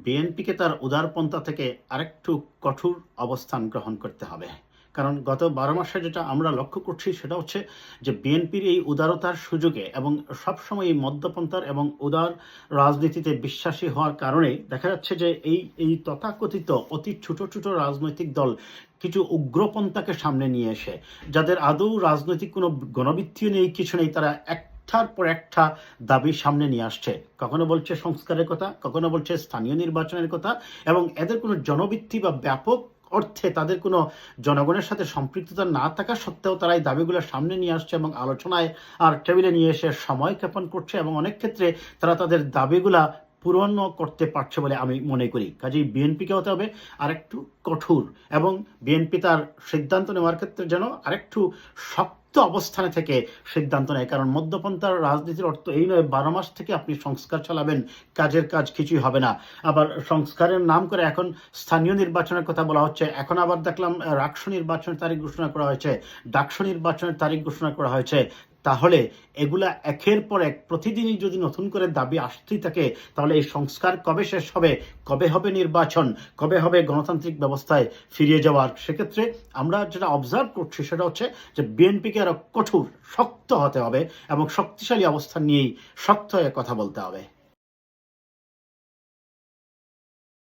বিএনপিকে তার উদারপন্থা থেকে আরেকটু কঠোর অবস্থান গ্রহণ করতে হবে। কারণ গত ১২ মাসে যেটা আমরা লক্ষ্য করছি সেটা হচ্ছে যে বিএনপির এই উদারতার সুযোগে এবং সবসময় এই মধ্যপন্থার এবং উদার রাজনীতিতে বিশ্বাসী হওয়ার কারণে দেখা যাচ্ছে যে এই তথাকথিত অতি ছোট ছোট রাজনৈতিক দল কিছু উগ্রপন্থাকে সামনে নিয়ে এসে, যাদের আদৌ রাজনৈতিক কোনো গণভিত্তিও নেই, কিছু নেই, তারা একটার পর একটা দাবি সামনে নিয়ে আসছে। কখনো বলছে সংস্কারের কথা, কখনো বলছে স্থানীয় নির্বাচনের কথা, এবং এদের কোনো জনভিত্তি বা ব্যাপক অর্থে তাদের কোনো জনগণের সাথে সম্পৃক্ততা না থাকা সত্ত্বেও তারা এই দাবিগুলো সামনে নিয়ে আসছে এবং আলোচনায় আর টেবিলে নিয়ে এসে সময় ক্ষেপণ করছে, এবং অনেক ক্ষেত্রে তারা তাদের দাবিগুলা পূরণ করতে পারছে বলে আমি মনে করি। কাজেই বিএনপিকে হতে হবে আরেকটু কঠোর, এবং বিএনপি তার সিদ্ধান্ত নেওয়ার ক্ষেত্রে যেন আরেকটু শক্ত অবস্থানে থেকে সিদ্ধান্ত নেয়। কারণ মধ্যপন্থার রাজনীতির অর্থ এই নয় ১২ মাস থেকে আপনি সংস্কার চালাবেন, কাজের কাজ কিছুই হবে না। আবার সংস্কারের নাম করে এখন স্থানীয় নির্বাচনের কথা বলা হচ্ছে, এখন আবার দেখলাম রাকসু নির্বাচনের তারিখ ঘোষণা করা হয়েছে, ডাকসু নির্বাচনের তারিখ ঘোষণা করা হয়েছে। তাহলে এগুলা একের পর এক প্রতিদিনই যদি নতুন করে দাবি আসতেই থাকে, তাহলে এই সংস্কার কবে শেষ হবে, কবে হবে নির্বাচন, কবে হবে গণতান্ত্রিক ব্যবস্থায় ফিরিয়ে যাওয়ার? সেক্ষেত্রে আমরা যেটা অবজার্ভ করছি সেটা হচ্ছে যে বিএনপিকে আরো কঠোর শক্ত হতে হবে এবং শক্তিশালী অবস্থান নিয়েই শক্ত হয়ে কথা বলতে হবে।